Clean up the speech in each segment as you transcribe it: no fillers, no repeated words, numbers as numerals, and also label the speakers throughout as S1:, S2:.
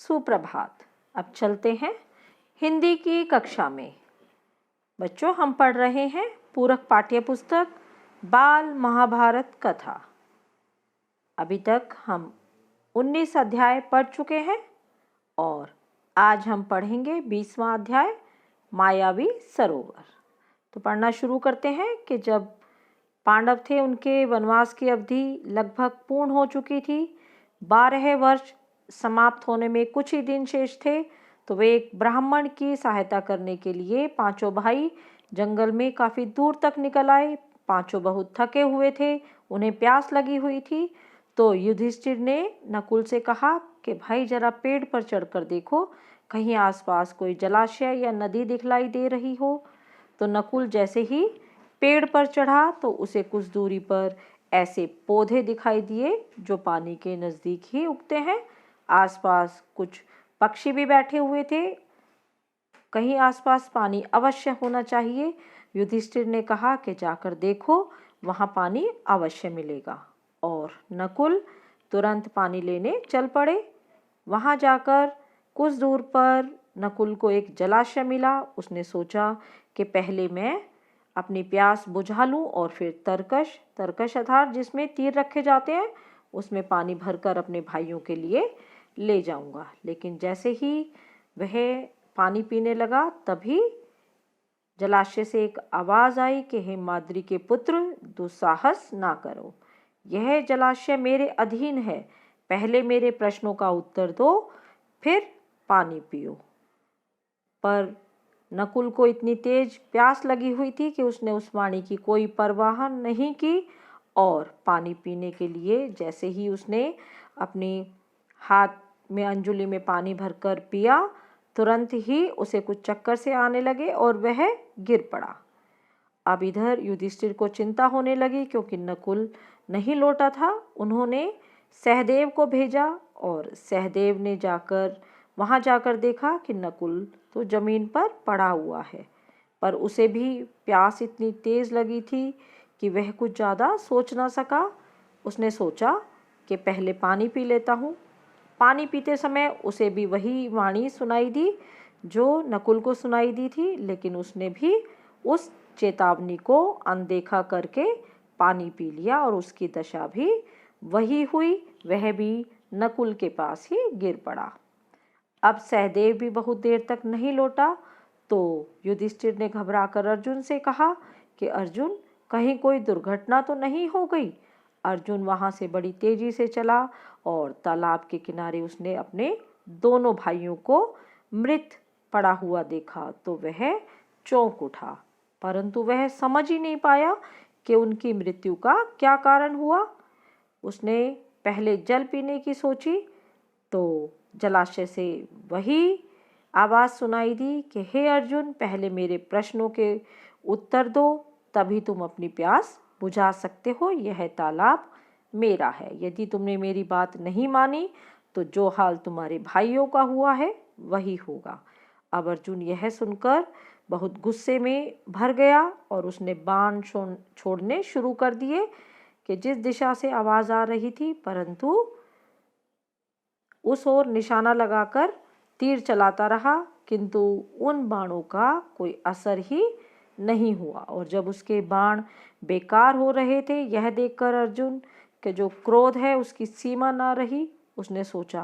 S1: सुप्रभात। अब चलते हैं हिंदी की कक्षा में। बच्चों, हम पढ़ रहे हैं पूरक पाठ्य पुस्तक बाल महाभारत कथा। अभी तक हम 19 अध्याय पढ़ चुके हैं और आज हम पढ़ेंगे 20वां अध्याय मायावी सरोवर। तो पढ़ना शुरू करते हैं कि जब पांडव थे उनके वनवास की अवधि लगभग पूर्ण हो चुकी थी। 12 वर्ष समाप्त होने में कुछ ही दिन शेष थे, तो वे एक ब्राह्मण की सहायता करने के लिए पांचों भाई जंगल में काफ़ी दूर तक निकल आए। पांचों बहुत थके हुए थे, उन्हें प्यास लगी हुई थी। तो युधिष्ठिर ने नकुल से कहा कि भाई जरा पेड़ पर चढ़कर देखो, कहीं आसपास कोई जलाशय या नदी दिखलाई दे रही हो। तो नकुल जैसे ही पेड़ पर चढ़ा तो उसे कुछ दूरी पर ऐसे पौधे दिखाई दिए जो पानी के नज़दीक ही उगते हैं। आसपास कुछ पक्षी भी बैठे हुए थे। कहीं आसपास पानी अवश्य होना चाहिए। युधिष्ठिर ने कहा कि जाकर देखो, वहाँ पानी अवश्य मिलेगा। और नकुल तुरंत पानी लेने चल पड़े। वहाँ जाकर कुछ दूर पर नकुल को एक जलाशय मिला। उसने सोचा कि पहले मैं अपनी प्यास बुझा लूँ और फिर तरकश अर्थात जिसमें तीर रखे जाते हैं उसमें पानी भरकर अपने भाइयों के लिए ले जाऊंगा। लेकिन जैसे ही वह पानी पीने लगा तभी जलाशय से एक आवाज़ आई कि हे माद्री के पुत्र, दुस्साहस ना करो, यह जलाशय मेरे अधीन है। पहले मेरे प्रश्नों का उत्तर दो, फिर पानी पियो। पर नकुल को इतनी तेज प्यास लगी हुई थी कि उसने उस वाणी की कोई परवाह नहीं की और पानी पीने के लिए जैसे ही उसने अपनी हाथ में अंजुली में पानी भरकर पिया, तुरंत ही उसे कुछ चक्कर से आने लगे और वह गिर पड़ा। अब इधर युधिष्ठिर को चिंता होने लगी क्योंकि नकुल नहीं लौटा था। उन्होंने सहदेव को भेजा और सहदेव ने वहां जाकर देखा कि नकुल तो जमीन पर पड़ा हुआ है, पर उसे भी प्यास इतनी तेज लगी थी कि वह कुछ ज़्यादा सोच ना सका। उसने सोचा कि पहले पानी पी लेता हूँ। पानी पीते समय उसे भी वही वाणी सुनाई दी जो नकुल को सुनाई दी थी, लेकिन उसने भी उस चेतावनी को अनदेखा करके पानी पी लिया और उसकी दशा भी वही हुई। वह भी नकुल के पास ही गिर पड़ा। अब सहदेव भी बहुत देर तक नहीं लौटा, तो युधिष्ठिर ने घबराकर अर्जुन से कहा कि अर्जुन, कहीं कोई दुर्घटना तो नहीं हो गई। अर्जुन वहां से बड़ी तेजी से चला और तालाब के किनारे उसने अपने दोनों भाइयों को मृत पड़ा हुआ देखा तो वह चौंक उठा, परंतु वह समझ ही नहीं पाया कि उनकी मृत्यु का क्या कारण हुआ। उसने पहले जल पीने की सोची तो जलाशय से वही आवाज़ सुनाई दी कि हे अर्जुन, पहले मेरे प्रश्नों के उत्तर दो, तभी तुम अपनी प्यास बुझा सकते हो। यह तालाब मेरा है। यदि तुमने मेरी बात नहीं मानी तो जो हाल तुम्हारे भाइयों का हुआ है वही होगा। अब अर्जुन यह सुनकर बहुत गुस्से में भर गया और उसने बाण छोड़ने शुरू कर दिए कि जिस दिशा से आवाज़ आ रही थी, परंतु उस ओर निशाना लगाकर तीर चलाता रहा, किंतु उन बाणों का कोई असर ही नहीं हुआ। और जब उसके बाण बेकार हो रहे थे, यह देखकर अर्जुन के जो क्रोध है उसकी सीमा ना रही। उसने सोचा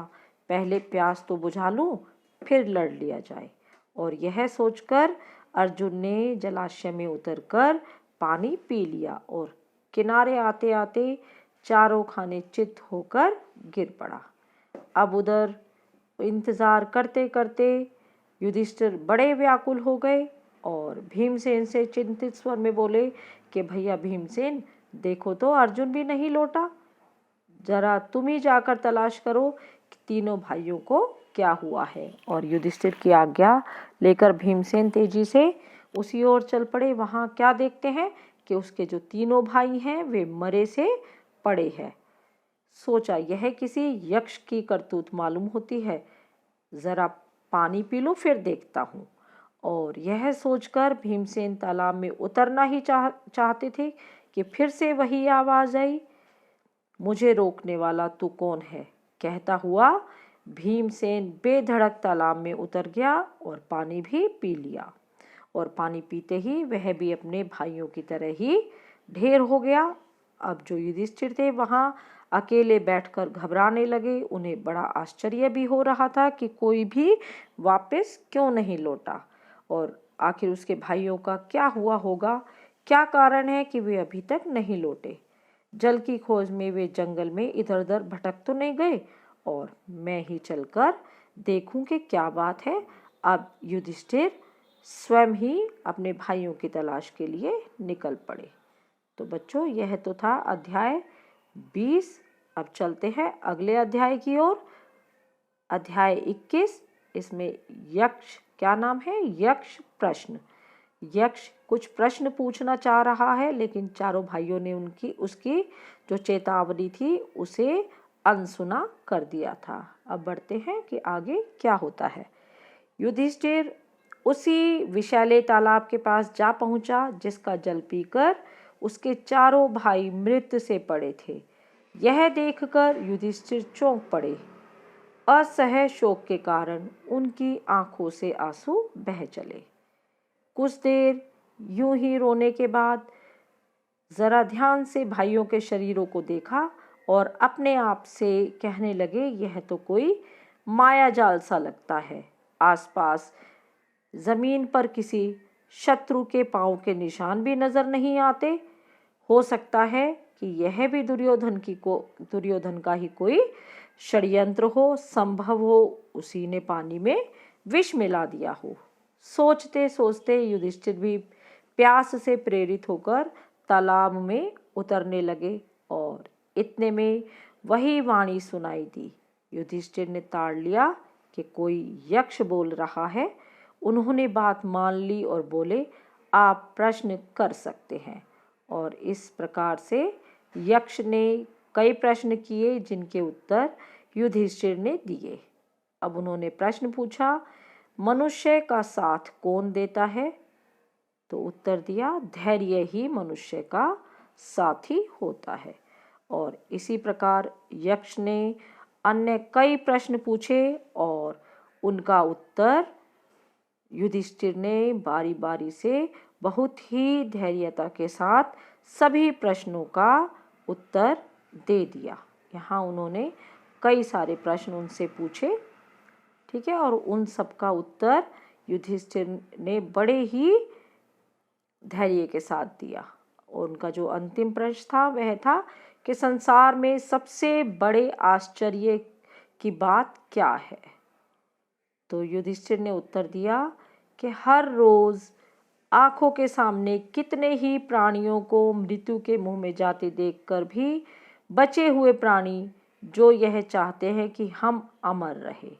S1: पहले प्यास तो बुझा लूं, फिर लड़ लिया जाए। और यह सोचकर अर्जुन ने जलाशय में उतरकर पानी पी लिया और किनारे आते आते चारों खाने चित्त होकर गिर पड़ा। अब उधर इंतज़ार करते करते युधिष्ठिर बड़े व्याकुल हो गए और भीमसेन से चिंतित स्वर में बोले कि भैया भीमसेन, देखो तो अर्जुन भी नहीं लौटा। जरा तुम ही जाकर तलाश करो कि तीनों भाइयों को क्या हुआ है। और युधिष्ठिर की आज्ञा लेकर भीमसेन तेजी से उसी ओर चल पड़े। वहाँ क्या देखते हैं कि उसके जो तीनों भाई हैं वे मरे से पड़े हैं। सोचा यह किसी यक्ष की करतूत मालूम होती है, जरा पानी पी लूं फिर देखता हूँ। और यह सोचकर भीमसेन तालाब में उतरना ही चाहते थे कि फिर से वही आवाज आई, मुझे रोकने वाला तू कौन है? कहता हुआ भीमसेन बेधड़क तालाब में उतर गया और पानी भी पी लिया। और पानी पीते ही वह भी अपने भाइयों की तरह ही ढेर हो गया। अब जो युधिष्ठिर थे वहाँ अकेले बैठकर घबराने लगे। उन्हें बड़ा आश्चर्य भी हो रहा था कि कोई भी वापस क्यों नहीं लौटा और आखिर उसके भाइयों का क्या हुआ होगा, क्या कारण है कि वे अभी तक नहीं लौटे। जल की खोज में वे जंगल में इधर उधर भटक तो नहीं गए और मैं ही चलकर देखूं कि क्या बात है। अब युधिष्ठिर स्वयं ही अपने भाइयों की तलाश के लिए निकल पड़े। तो बच्चों, यह तो था अध्याय 20। अब चलते हैं अगले अध्याय की ओर। अध्याय 21। इसमें यक्ष, क्या नाम है, यक्ष प्रश्न। यक्ष कुछ प्रश्न पूछना चाह रहा है, लेकिन चारों भाइयों ने उसकी जो चेतावनी थी उसे अनसुना कर दिया था। अब बढ़ते हैं कि आगे क्या होता है। युधिष्ठिर उसी विशाले तालाब के पास जा पहुंचा जिसका जल पीकर उसके चारों भाई मृत से पड़े थे। यह देखकर युधिष्ठिर चौंक पड़े। असह्य शोक के कारण उनकी आंखों से आंसू बह चले। कुछ देर यूं ही रोने के बाद जरा ध्यान से भाइयों के शरीरों को देखा और अपने आप से कहने लगे, यह तो कोई माया जाल सा लगता है। आसपास जमीन पर किसी शत्रु के पांव के निशान भी नजर नहीं आते। हो सकता है कि यह भी दुर्योधन का ही कोई षड्यंत्र हो। संभव हो उसी ने पानी में विष मिला दिया हो। सोचते सोचते युधिष्ठिर भी प्यास से प्रेरित होकर तालाब में उतरने लगे और इतने में वही वाणी सुनाई दी। युधिष्ठिर ने ताड़ लिया कि कोई यक्ष बोल रहा है। उन्होंने बात मान ली और बोले, आप प्रश्न कर सकते हैं। और इस प्रकार से यक्ष ने कई प्रश्न किए जिनके उत्तर युधिष्ठिर ने दिए। अब उन्होंने प्रश्न पूछा, मनुष्य का साथ कौन देता है? तो उत्तर दिया, धैर्य ही मनुष्य का साथी होता है। और इसी प्रकार यक्ष ने अन्य कई प्रश्न पूछे और उनका उत्तर युधिष्ठिर ने बारी बारी से बहुत ही धैर्यता के साथ सभी प्रश्नों का उत्तर दे दिया। यहाँ उन्होंने कई सारे प्रश्न उनसे पूछे, ठीक है, और उन सब का उत्तर युधिष्ठिर ने बड़े ही धैर्य के साथ दिया। और उनका जो अंतिम प्रश्न था वह था कि संसार में सबसे बड़े आश्चर्य की बात क्या है? तो युधिष्ठिर ने उत्तर दिया कि हर रोज आंखों के सामने कितने ही प्राणियों को मृत्यु के मुंह में जाते देखकर भी बचे हुए प्राणी जो यह चाहते हैं कि हम अमर रहे।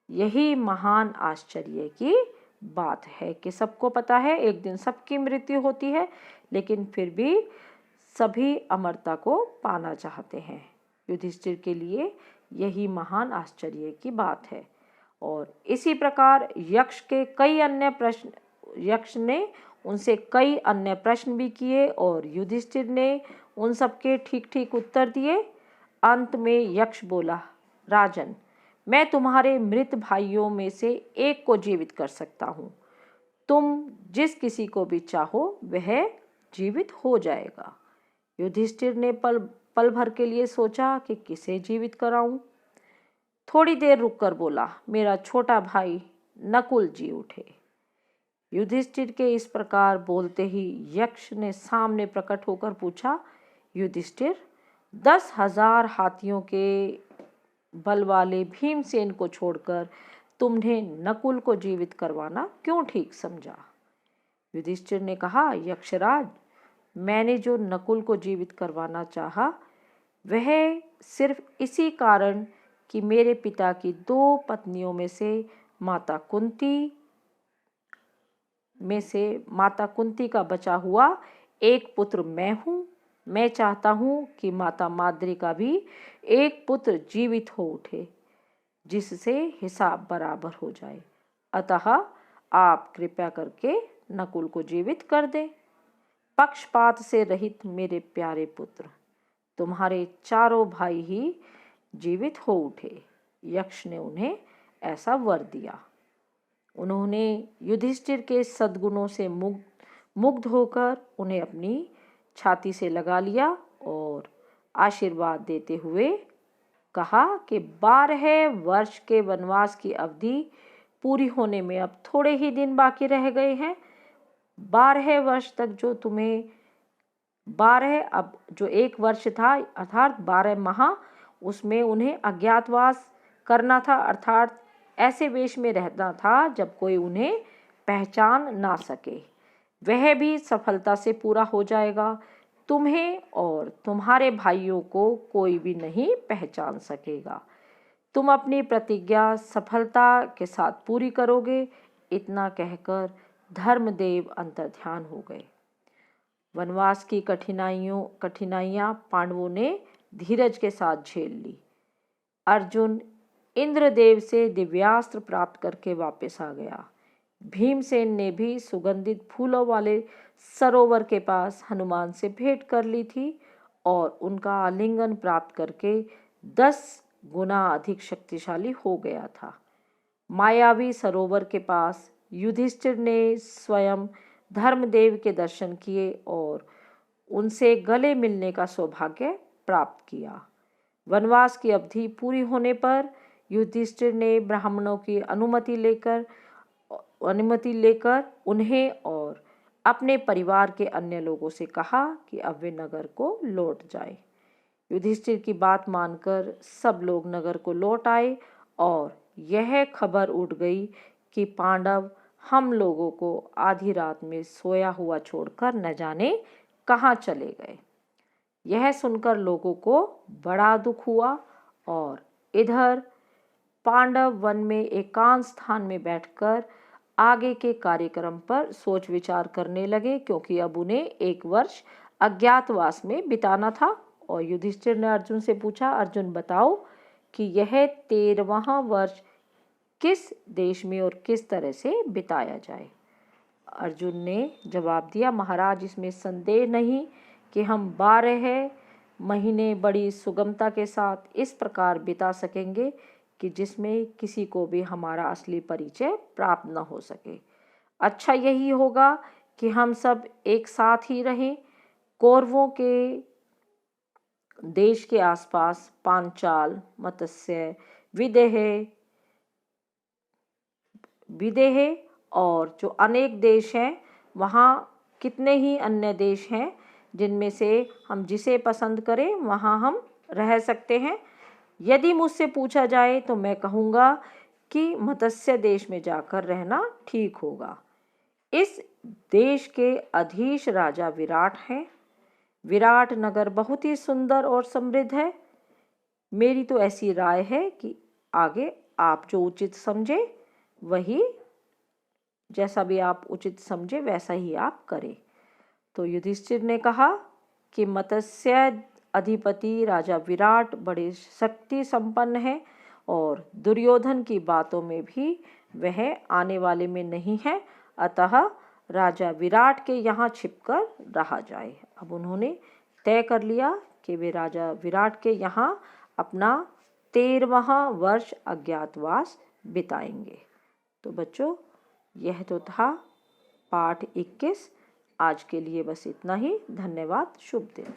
S1: यही महान आश्चर्य की बात है कि सबको पता है एक दिन सबकी मृत्यु होती है, लेकिन फिर भी सभी अमरता को पाना चाहते हैं। युधिष्ठिर के लिए यही महान आश्चर्य की बात है। और इसी प्रकार यक्ष ने उनसे कई अन्य प्रश्न भी किए और युधिष्ठिर ने उन सबके ठीक ठीक उत्तर दिए। अंत में यक्ष बोला, राजन, मैं तुम्हारे मृत भाइयों में से एक को जीवित कर सकता हूँ। तुम जिस किसी को भी चाहो वह जीवित हो जाएगा। युधिष्ठिर ने पल भर के लिए सोचा कि किसे जीवित कराऊं। थोड़ी देर रुककर बोला, मेरा छोटा भाई नकुल जी उठे। युधिष्ठिर के इस प्रकार बोलते ही यक्ष ने सामने प्रकट होकर पूछा, युधिष्ठिर, 10,000 हाथियों के बल वाले भीमसेन को छोड़कर तुमने नकुल को जीवित करवाना क्यों ठीक समझा? युधिष्ठिर ने कहा, यक्षराज, मैंने जो नकुल को जीवित करवाना चाहा वह सिर्फ इसी कारण कि मेरे पिता की 2 पत्नियों में से माता कुंती का बचा हुआ एक पुत्र मैं हूँ। मैं चाहता हूँ कि माता माद्री का भी एक पुत्र जीवित हो उठे जिससे हिसाब बराबर हो जाए। अतः आप कृपया करके नकुल को जीवित कर दें। पक्षपात से रहित मेरे प्यारे पुत्र, तुम्हारे चारों भाई ही जीवित हो उठे। यक्ष ने उन्हें ऐसा वर दिया। उन्होंने युधिष्ठिर के सद्गुणों से मुग्ध होकर उन्हें अपनी छाती से लगा लिया और आशीर्वाद देते हुए कहा कि 12 वर्ष के वनवास की अवधि पूरी होने में अब थोड़े ही दिन बाकी रह गए हैं। 12 वर्ष तक जो तुम्हें 12 अब जो 1 वर्ष था अर्थात 12 माह, उसमें उन्हें अज्ञातवास करना था, अर्थात ऐसे वेश में रहना था जब कोई उन्हें पहचान ना सके। वह भी सफलता से पूरा हो जाएगा। तुम्हें और तुम्हारे भाइयों को कोई भी नहीं पहचान सकेगा। तुम अपनी प्रतिज्ञा सफलता के साथ पूरी करोगे। इतना कहकर धर्मदेव अंतर्ध्यान हो गए। वनवास की कठिनाइयां पांडवों ने धीरज के साथ झेल ली। अर्जुन इंद्रदेव से दिव्यास्त्र प्राप्त करके वापस आ गया। भीमसेन ने भी सुगंधित फूलों वाले सरोवर के पास हनुमान से भेंट कर ली थी और उनका आलिंगन प्राप्त करके 10 गुना अधिक शक्तिशाली हो गया था। मायावी सरोवर के पास युधिष्ठिर ने स्वयं धर्मदेव के दर्शन किए और उनसे गले मिलने का सौभाग्य प्राप्त किया। वनवास की अवधि पूरी होने पर युधिष्ठिर ने ब्राह्मणों की अनुमति लेकर उन्हें और अपने परिवार के अन्य लोगों से कहा कि अब वे नगर को लौट जाएं। युधिष्ठिर की बात मानकर सब लोग नगर को लौट आए और यह खबर उड़ गई कि पांडव हम लोगों को आधी रात में सोया हुआ छोड़कर न जाने कहाँ चले गए। यह सुनकर लोगों को बड़ा दुख हुआ और इधर पांडव वन में एकांत स्थान में बैठकर आगे के कार्यक्रम पर सोच विचार करने लगे, क्योंकि अब उन्हें 1 वर्ष अज्ञातवास में बिताना था। और युधिष्ठिर ने अर्जुन से पूछा, अर्जुन बताओ कि यह 13वां वर्ष किस देश में और किस तरह से बिताया जाए। अर्जुन ने जवाब दिया, महाराज इसमें संदेह नहीं कि हम 12 महीने बड़ी सुगमता के साथ इस प्रकार बिता सकेंगे कि जिसमें किसी को भी हमारा असली परिचय प्राप्त न हो सके। अच्छा यही होगा कि हम सब एक साथ ही रहें। कौरवों के देश के आसपास पांचाल, मत्स्य, विदेह और जो अनेक देश हैं, वहाँ कितने ही अन्य देश हैं जिनमें से हम जिसे पसंद करें वहाँ हम रह सकते हैं। यदि मुझसे पूछा जाए तो मैं कहूँगा कि मत्स्य देश में जाकर रहना ठीक होगा। इस देश के अधीश राजा विराट हैं। विराट नगर बहुत ही सुंदर और समृद्ध है। मेरी तो ऐसी राय है कि आगे आप जो उचित समझे वही, जैसा भी आप उचित समझे वैसा ही आप करें। तो युधिष्ठिर ने कहा कि मत्स्य अधिपति राजा विराट बड़े शक्ति संपन्न है और दुर्योधन की बातों में भी वह आने वाले में नहीं है, अतः राजा विराट के यहाँ छिपकर रहा जाए। अब उन्होंने तय कर लिया कि वे राजा विराट के यहाँ अपना 13वां वर्ष अज्ञातवास बिताएंगे। तो बच्चों, यह तो था पाठ 21। आज के लिए बस इतना ही। धन्यवाद। शुभ दिन।